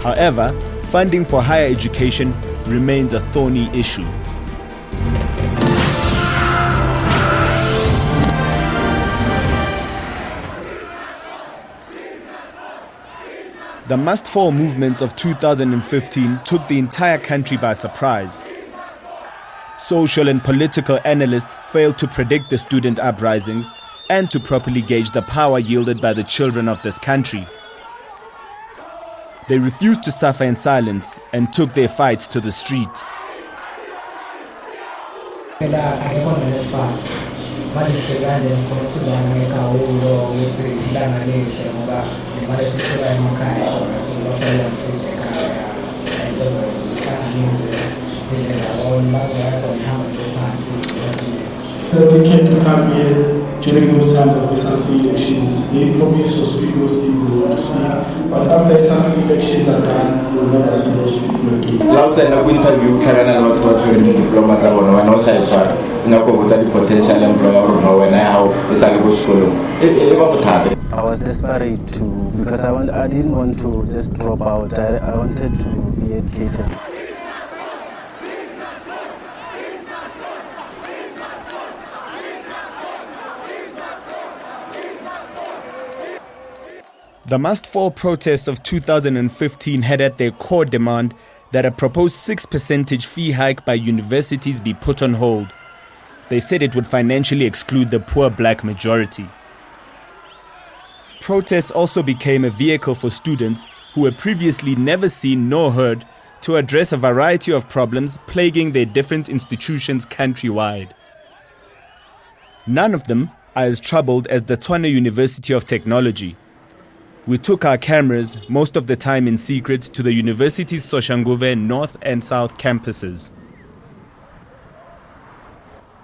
However, funding for higher education remains a thorny issue. The must-fall movements of 2015 took the entire country by surprise. Social and political analysts failed to predict the student uprisings and to properly gauge the power yielded by the children of this country. They refused to suffer in silence and took their fights to the street. They came to come here during those times of SABC elections. They promised to speak those things they want to speak, but after SABC elections are done, you will never see those people again. Last time I interviewed Karana about what we diplomat when I was far. The potential employer when I was desperate because I didn't want to just drop out. I wanted to be educated. The must-fall protests of 2015 had at their core demand that a proposed 6% fee hike by universities be put on hold. They said it would financially exclude the poor black majority. Protests also became a vehicle for students who were previously never seen nor heard to address a variety of problems plaguing their different institutions countrywide. None of them are as troubled as the Tshwane University of Technology. We took our cameras, most of the time in secret, to the university's Soshanguve North and South campuses.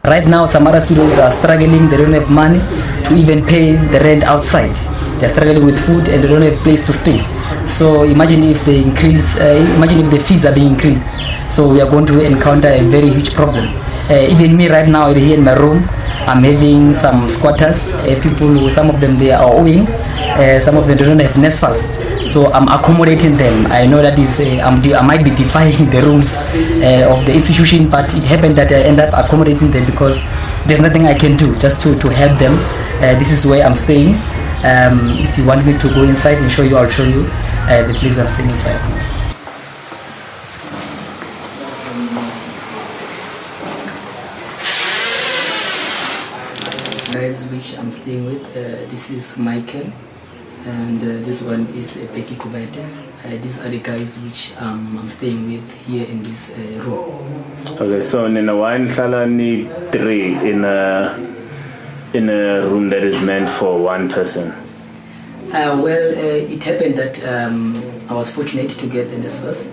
Right now, some other students are struggling. They don't have money to even pay the rent outside. They're struggling with food and they don't have a place to stay. So imagine if they increase, imagine if the fees are being increased. So we are going to encounter a very huge problem. Even me right now here in my room, I'm having some squatters, people who, some of them they are owing, some of them don't have NSFAS. So I'm accommodating them. I know that is I might be defying the rules of the institution, but it happened that I end up accommodating them because there's nothing I can do just to help them. This is where I'm staying. If you want me to go inside and show you, I'll show you the place I'm staying inside. Guys, which I'm staying with, this is Michael. And this one is Peki Kubete. These are the guys which I'm staying with here in this room. Okay, so in a one salani 3 in a room that is meant for one person. It happened that I was fortunate to get the NSFAS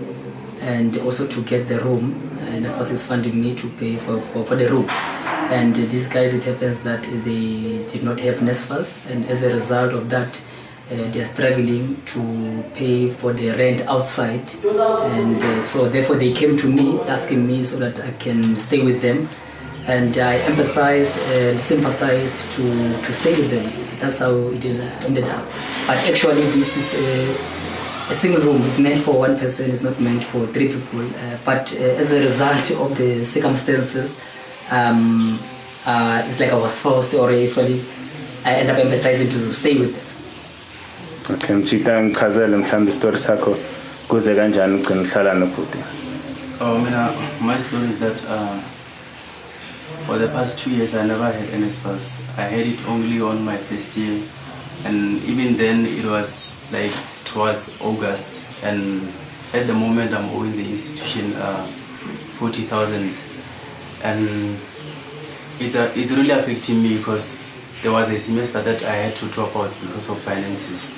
and also to get the room. NSFAS is funding me to pay for the room. And these guys, it happens that they did not have NSFAS, and as a result of that, they are struggling to pay for the rent outside, and so therefore they came to me asking me so that I can stay with them, and I empathized and sympathized to stay with them. That's how it ended up. But actually this is a single room. It's meant for one person, it's not meant for 3 people, but as a result of the circumstances, it's like I was forced, or actually I ended up empathizing to stay with them. Okay, mchita ngichazele mhlambe story sakho kuze kanjani ugcina uhlala nobhuti. My story is that for the past 2 years I never had NSFAS. I had it only on my first year, and even then it was like towards August, and at the moment I'm owing the institution 40,000, and it's really affecting me because there was a semester that I had to drop out because of finances.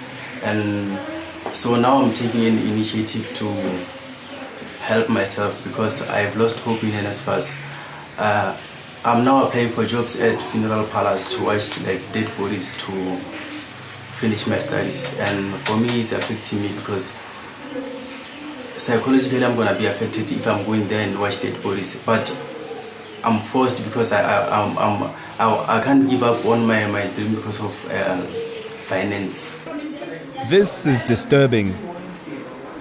And so now I'm taking an initiative to help myself because I've lost hope in NSFAS. I'm now applying for jobs at funeral parlors to watch like dead bodies to finish my studies. And for me, it's affecting me because psychologically I'm gonna be affected if I'm going there and watch dead bodies. But I'm forced because I can't give up on my dream because of finance. This is disturbing.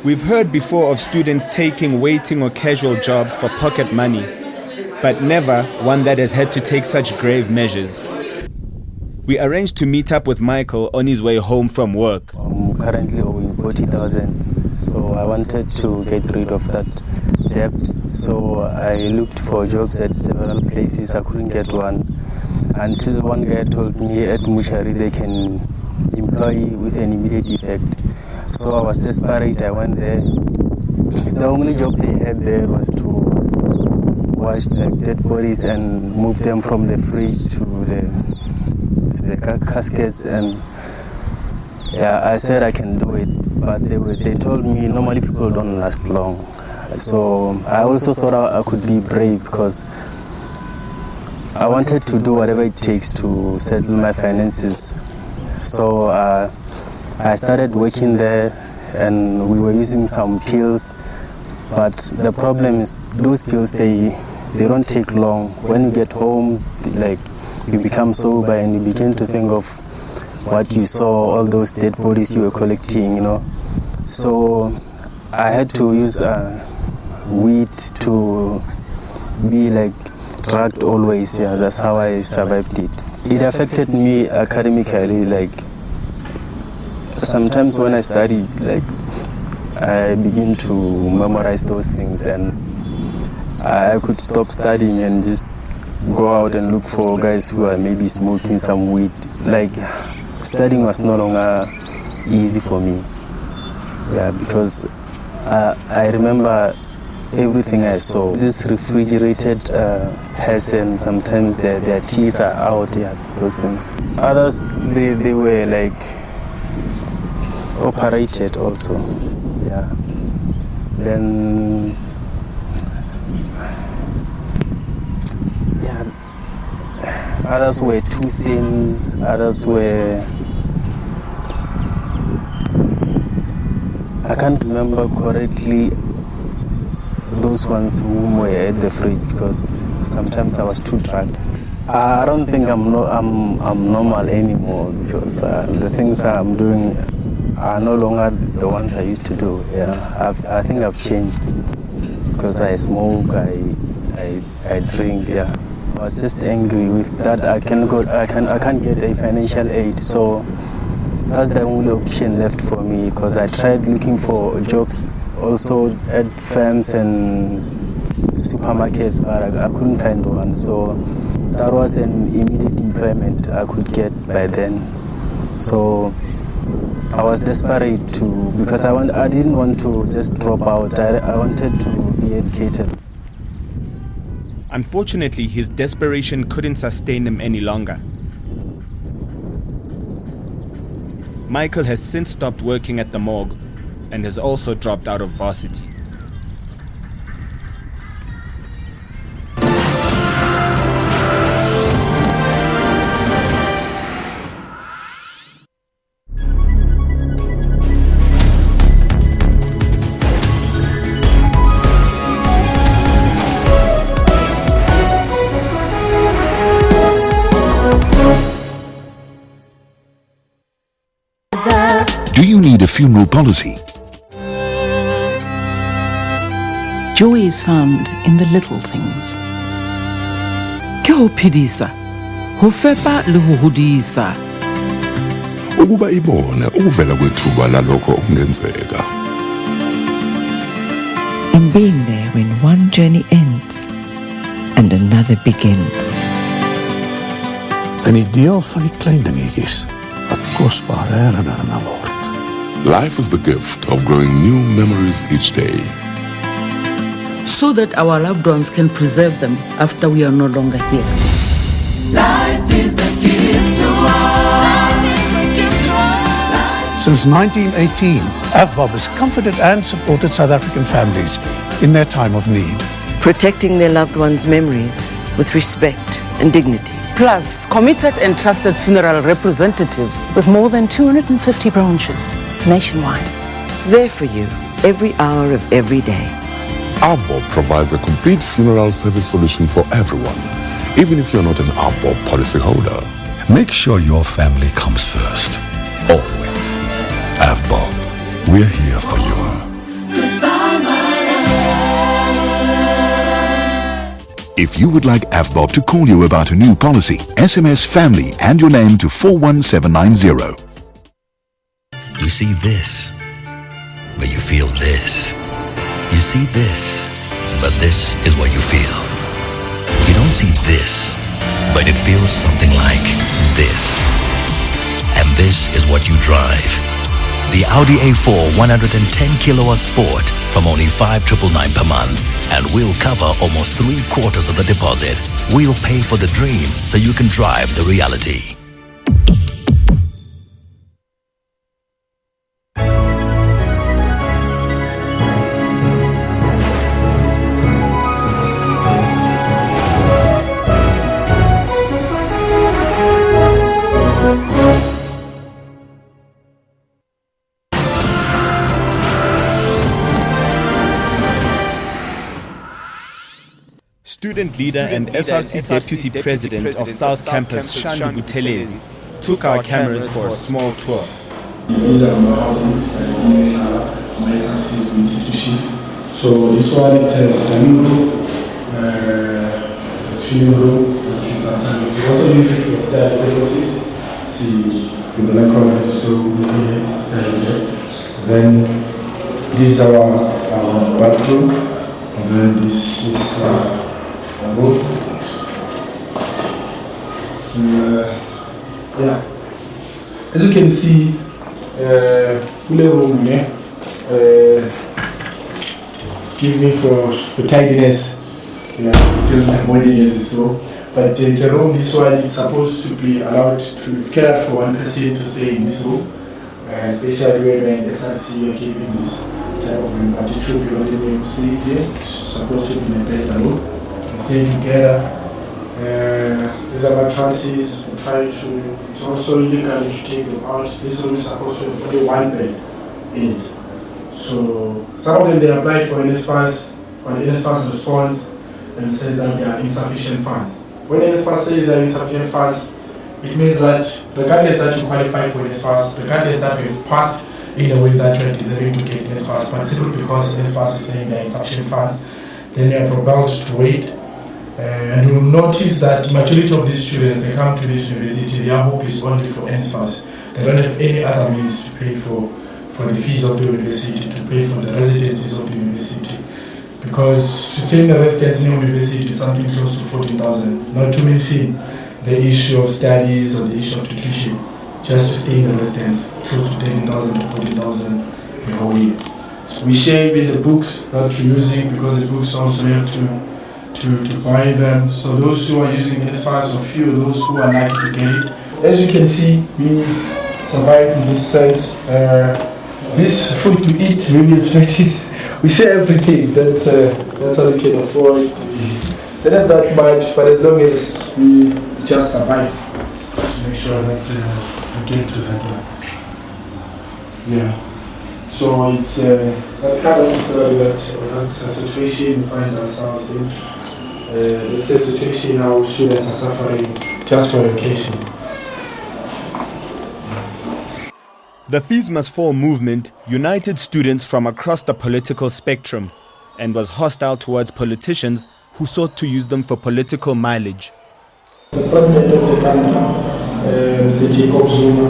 We've heard before of students taking waiting or casual jobs for pocket money, but never one that has had to take such grave measures. We arranged to meet up with Michael on his way home from work. I'm currently owing 40,000, so I wanted to get rid of that debt. So I looked for jobs at several places. I couldn't get one until one guy told me at Mushari they can employ with an immediate effect. So I was desperate. I went there. The only job they had there was to wash like dead bodies and move them from the fridge to the caskets. And yeah, I said I can do it, but they told me normally people don't last long. So I also thought I could be brave because I wanted to do whatever it takes to settle my finances. So I started working there, and we were using some pills, but the problem is those pills they don't take long. When you get home, like you become sober and you begin to think of what you saw, all those dead bodies you were collecting, you know. So I had to use weed to be like drugged always. Yeah, that's how I survived it. It affected me academically. Like sometimes when I studied, like I begin to memorize those things, and I could stop studying and just go out and look for guys who are maybe smoking some weed. Like studying was no longer easy for me. Yeah, because I remember everything I saw. This refrigerated person, sometimes their teeth are out, yeah, those things. Others, they were like operated also, yeah. Then, yeah, others were too thin, others were, I can't remember correctly those ones whom were at the fridge because sometimes I was too drugged. I don't think I'm normal anymore because the things I'm doing are no longer the ones I used to do. Yeah, I think I've changed because I smoke, I drink. Yeah, I was just angry with that. I can't get a financial aid, so that's the only option left for me because I tried looking for jobs also at firms and supermarkets, but I couldn't find one. So that was an immediate employment I could get by then. So I was desperate because I didn't want to just drop out. I wanted to be educated. Unfortunately, his desperation couldn't sustain him any longer. Michael has since stopped working at the morgue and has also dropped out of varsity. Do you need a funeral policy? Joy is found in the little things. Ke ho phedisa, ho fepa le ho hodisa. Ukuba ibone ukuvela kwethuba lalokho okungenzeka. In being there when one journey ends and another begins. 'n Idee van die klein dingetjies wat kosbare herinneringe word. Life is the gift of growing new memories each day. So that our loved ones can preserve them after we are no longer here. Life is a gift to us. Since 1918, AVBOB has comforted and supported South African families in their time of need. Protecting their loved ones' memories with respect and dignity. Plus, committed and trusted funeral representatives with more than 250 branches nationwide. There for you every hour of every day. AVBOB provides a complete funeral service solution for everyone, even if you're not an AVBOB policyholder. Make sure your family comes first. Always. AVBOB. We're here for you. If you would like AFBOB to call you about a new policy, SMS family and your name to 41790. You see this, but you feel this. You see this, but this is what you feel. You don't see this, but it feels something like this. And this is what you drive. The Audi A4 110 kilowatt Sport from only 5,999 per month, and we'll cover almost 3/4 of the deposit. We'll pay for the dream so you can drive the reality. Student leader and SRC deputy president of South Campus, Shandu Buthelezi, took our cameras for a small tour. These are my houses, my SRC's institution. So this one is a dining room, chilling room, we also use it for study purposes. See, for the record, so we can study there. Then this is our bathroom, and then this is room. Yeah. As you can see, room give me for tidiness. Still avoiding as you saw. But the room, this one, is supposed to be allowed to care for one person to stay in this room. Especially when we're in SRC, we're giving this type of room. But it should be only who stays here. It's supposed to be in a bed alone. Stay together. These are mattresses. We try to. It's also illegal to take them out. This room is supposed to have only one bed in it. So some of them they applied for NSFAS, but NSFAS responds and says that there are insufficient funds. When NSFAS says there are insufficient funds, it means that regardless that you qualify for NSFAS, regardless that you've passed in a way that you are deserving to get NSFAS, but simply because NSFAS is saying there are insufficient funds, then you are compelled to wait. And you'll notice that majority of these students, they come to this university, their hope is only for NSFAS. They don't have any other means to pay for the fees of the university, to pay for the residencies of the university. Because to stay in a residence in the university is something close to 14,000, not to mention the issue of studies or the issue of tuition. Just to stay in the residence, close to 10,000 to 14,000 the whole year. So we share even the books that we're using, because the books also have to buy them. So those who are using NSFAS, or few those who are likely to get it. As you can see, we survive in this sense. This food to eat really practice. We share everything. That's all we can afford. They don't have that much, but as long as we just survive, to make sure that we get to that one. Yeah. So it's that kind of story that situation we find ourselves in. It's a situation how students are suffering just for education. The Fees Must Fall movement united students from across the political spectrum and was hostile towards politicians who sought to use them for political mileage. The president of the country, Mr. Jacob Zuma,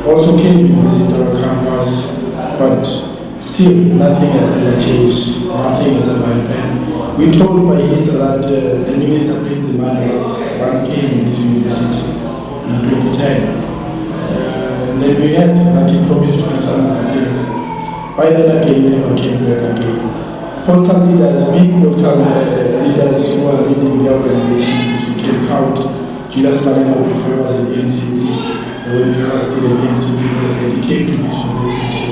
also came to visit our campus, but still nothing has ever changed, nothing has ever happened. We're told by history that the minister Prince once came in this university in 2010. And then we had that he promised to do some other things. By then again, he never came back again. Political leaders, big political leaders who are leading the organizations, we can count Julius Malema before he was in the NCP, when he was still in the NCP president, he came to this university.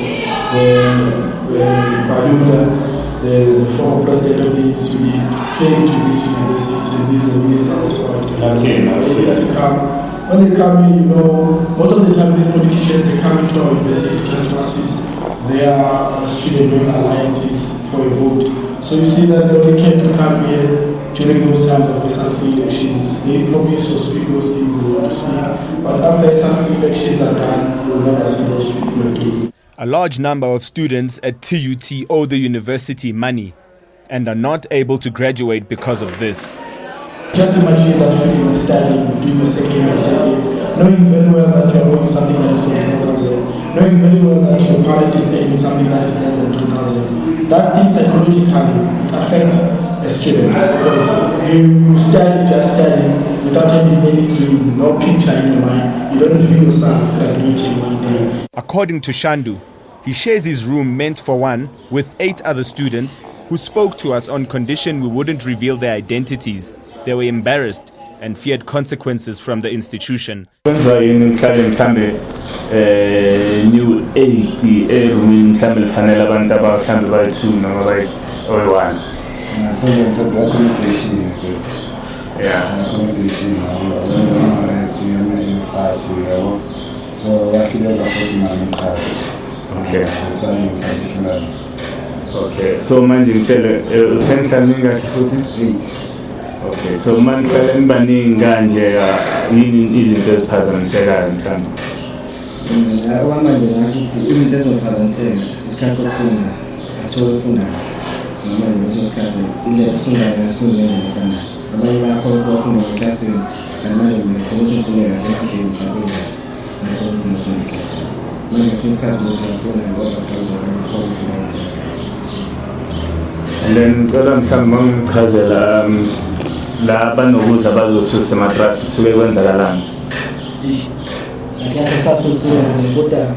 Balula, the former president of the NCP, came to this university. This is the minister as well. They used to come. When they come in, most of the time these politicians, they come into our university just to assist their student alliances for a vote. So you see that they only came to come here during those times of SRC elections. They promise to speak those things they want to speak, but after SRC elections are done, you will never see those people again. A large number of students at TUT owe the university money and are not able to graduate because of this. Just imagine that feeling of studying, doing your second year, third year, knowing very well that you are doing something that is for 2,000, knowing very well that your parent is saving something that is less than 2,000. That thing psychologically affects a student because you study just studying without having any dream, no picture in your mind. You don't feel yourself graduating one day. According to Shandu, he shares his room meant for one with 8 other students who spoke to us on condition we wouldn't reveal their identities. They were embarrassed and feared consequences from the institution. Okay, so manje ngitshele uthenhlamini futhi. Okay, so manje baningi kanje yini izinto eziphazamisekayo mhlawumbe. Manje ngathi izinto eziphazamiseka isikhathi sokufunda asithole noma isikhathi ile sifunda kana abanye bakho bafunda eklasini manje ngikho ukufunda kahle and then ngicela mhlawumbe ngichazela la banokuza bazosusa ematrasi suke kwenzakalani. Ngiyakhe sasusebenza kodwa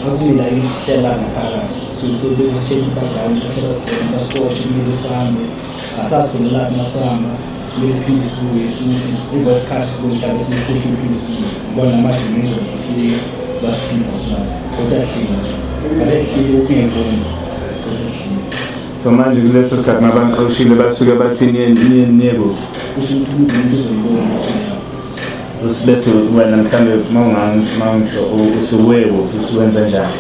akuvila ihlela ngaphakathi so bezitshela background ehlela basikoshi sami asasonela masama lephisi futhi ingosikhathi sokuhlala sikhohle iphisi bona manje ngizofika basikipha sasa kodwa hleli ukuyivuna. So manje kuleso sikhathi nabanqoshile basuke bathini niye usibese wena mhlawumbe mawungisho usuwebo usuwenza njani?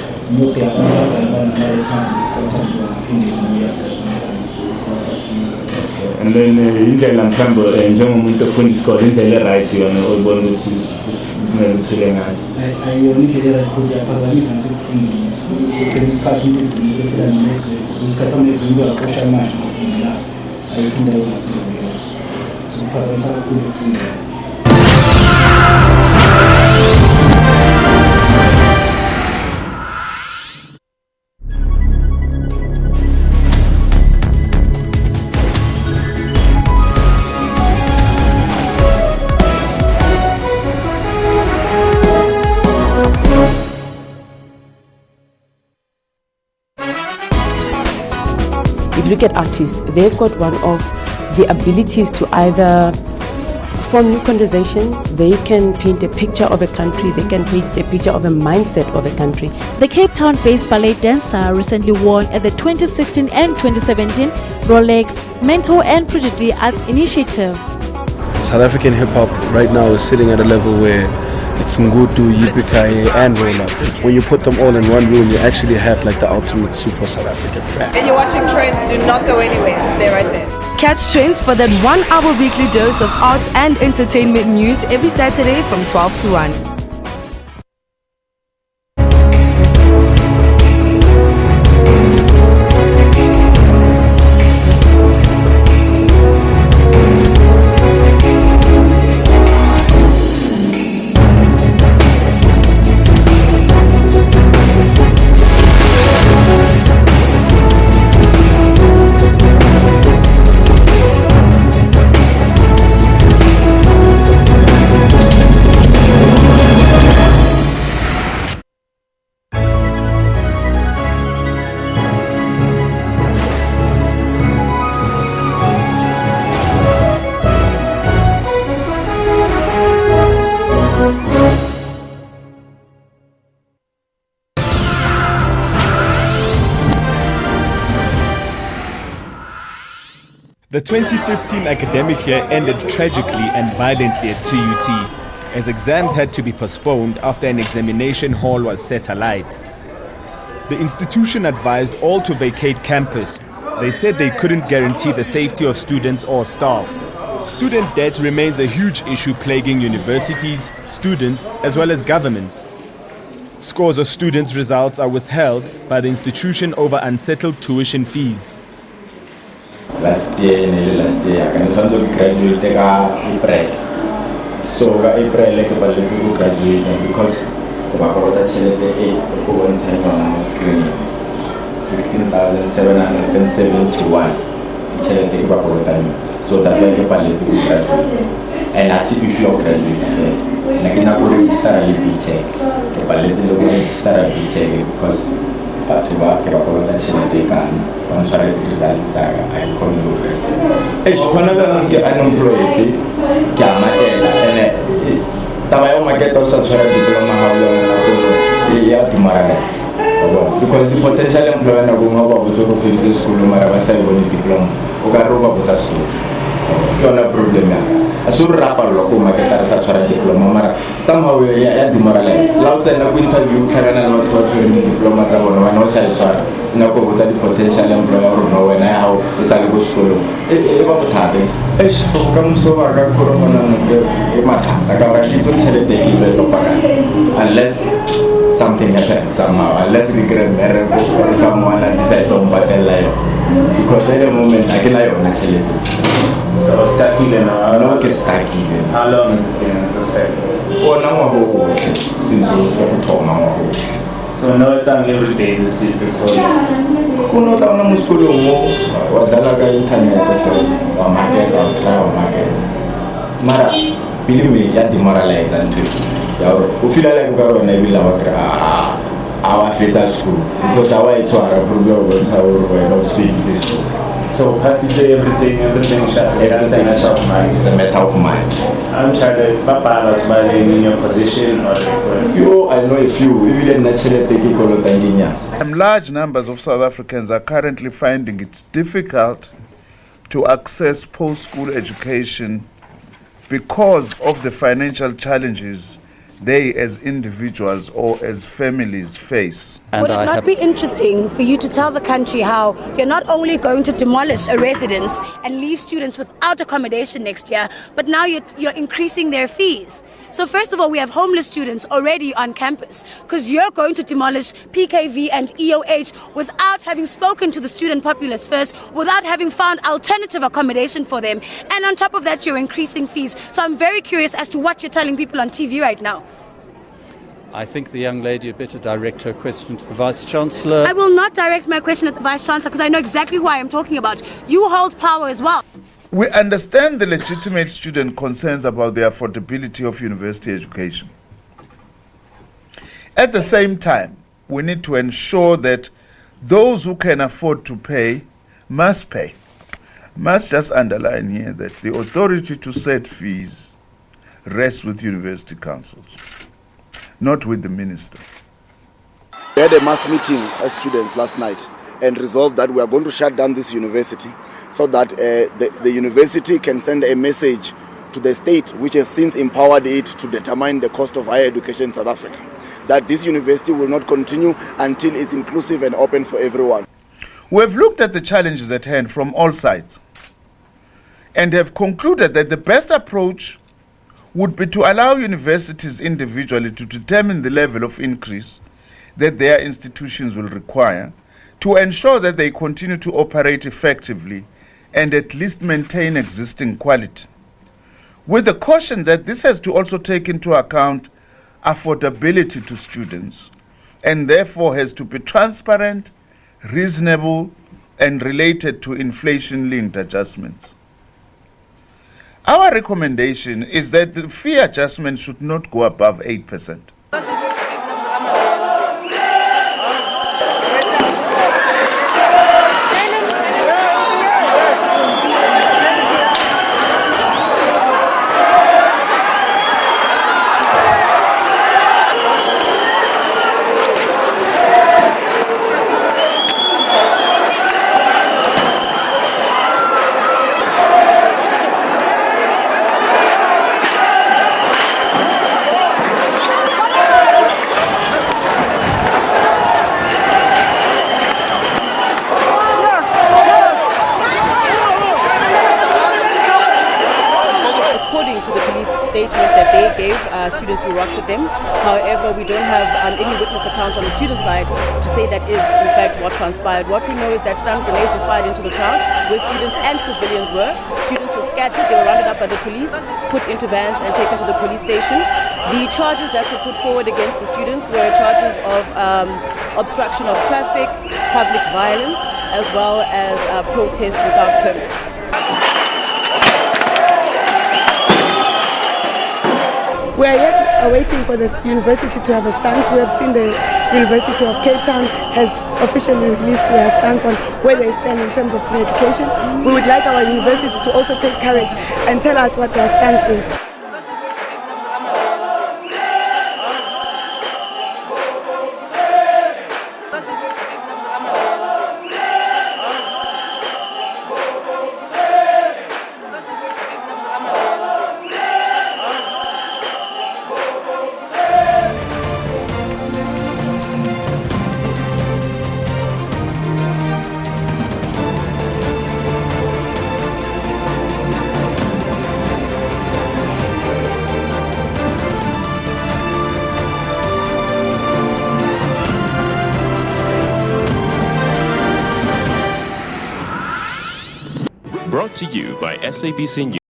And then indlela mhlawumbe njengomuntu ofunda isikole indlela e-right yona oyibona ukuthi kumele uphile ngayo. Ayiyona indlela because iyaphazamisa nasekufundeni. Ugcina isikhathi into usephila next usikhathi samezulu uyaqosha manje ufunda la ayiphinda uyafunda so kuphazamisa kakhulu ukufunda. If you look at artists, they've got one of the abilities to either form new conversations, they can paint a picture of a country, they can paint a picture of a mindset of a country. The Cape Town-based ballet dancer recently won at the 2016 and 2017 Rolex Mentor and Prodigy Arts Initiative. South African hip-hop right now is sitting at a level where it's Ngutu, Yippee and Roll Up. When you put them all in one room, you actually have like the ultimate super South African fan. And you're watching Trends, do not go anywhere, stay right there. Catch Trends for that 1 hour weekly dose of art and entertainment news every Saturday from 12 to 1. The 2015 academic year ended tragically and violently at TUT, as exams had to be postponed after an examination hall was set alight. The institution advised all to vacate campus. They said they couldn't guarantee the safety of students or staff. Student debt remains a huge issue plaguing universities, students, as well as government. Scores of students' results are withheld by the institution over unsettled tuition fees. last year I can try to graduate April. So April ke baletse go graduate because ba go ta chelete e go bontsha yona mo screen 16,771 chelete ke ba go ta so that ke baletse go graduate and I see issue of graduate na ke na go register le BTech ke baletse le go register BTech because batho ba ke ba go ta chelete ka one try to result saga I call you khona ba ke unemployed ke amatela ene taba ya market o sa tshwara diploma ha o na go ya demoralize because the potential employer na go ba go tsoro feditse school mara ba sa bone diploma o ka roba botsa school ke ona problem ya asuru rapa lo ko market a sa tshwara diploma mara somehow ya demoralize la o tsena go interview tsarana le batho ba tshwere diploma tsa bona ba no sa tshwara na go botsa di potential employer ro no wena ya o sa le go school e ba bothata e go ka mso ba ka corona no ke e mathata ka ba ke tshele de ke be to paka unless something happens somehow unless we get married or someone and decide to battle because at the moment I can lie on actually so stuck in no ke stuck in how long has it been so stuck oh now go since we talk now so now it's on every day this is before kuno ta na muskolo mo wa dala ka internet wa market mara bilimi ya demoralize and ya o feel like go rona e bila wa kra our feta school because our itwara program was our no sweet so passage everything shut it's a matter of mind I'm trying to papa to in your position or I know a few even naturally take it large numbers of South Africans are currently finding it difficult to access post-school education because of the financial challenges they as individuals or as families face. Would it not be interesting for you to tell the country how you're not only going to demolish a residence and leave students without accommodation next year, but now you're increasing their fees? So first of all, we have homeless students already on campus because you're going to demolish PKV and EOH without having spoken to the student populace first, without having found alternative accommodation for them. And on top of that, you're increasing fees. So I'm very curious as to what you're telling people on TV right now. I think the young lady had better direct her question to the Vice-Chancellor. I will not direct my question at the Vice-Chancellor because I know exactly who I am talking about. You hold power as well. We understand the legitimate student concerns about the affordability of university education. At the same time, we need to ensure that those who can afford to pay must pay. Must just underline here that the authority to set fees rests with university councils, not with the minister. We had a mass meeting as students last night and resolved that we are going to shut down this university so that the university can send a message to the state, which has since empowered it to determine the cost of higher education in South Africa, that this university will not continue until it's inclusive and open for everyone. We have looked at the challenges at hand from all sides and have concluded that the best approach would be to allow universities individually to determine the level of increase that their institutions will require to ensure that they continue to operate effectively and at least maintain existing quality, with the caution that this has to also take into account affordability to students and therefore has to be transparent, reasonable, and related to inflation-linked adjustments. Our recommendation is that the fee adjustment should not go above 8%. students threw rocks at them. However, we don't have any witness account on the student side to say that is in fact what transpired. What we know is that stun grenades were fired into the crowd where students and civilians were. Students were scattered, they were rounded up by the police, put into vans and taken to the police station. The charges that were put forward against the students were charges of obstruction of traffic, public violence, as well as protest without permit. We are yet waiting for the university to have a stance. We have seen the University of Cape Town has officially released their stance on where they stand in terms of free education. We would like our university to also take courage and tell us what their stance is. Brought to you by SABC News.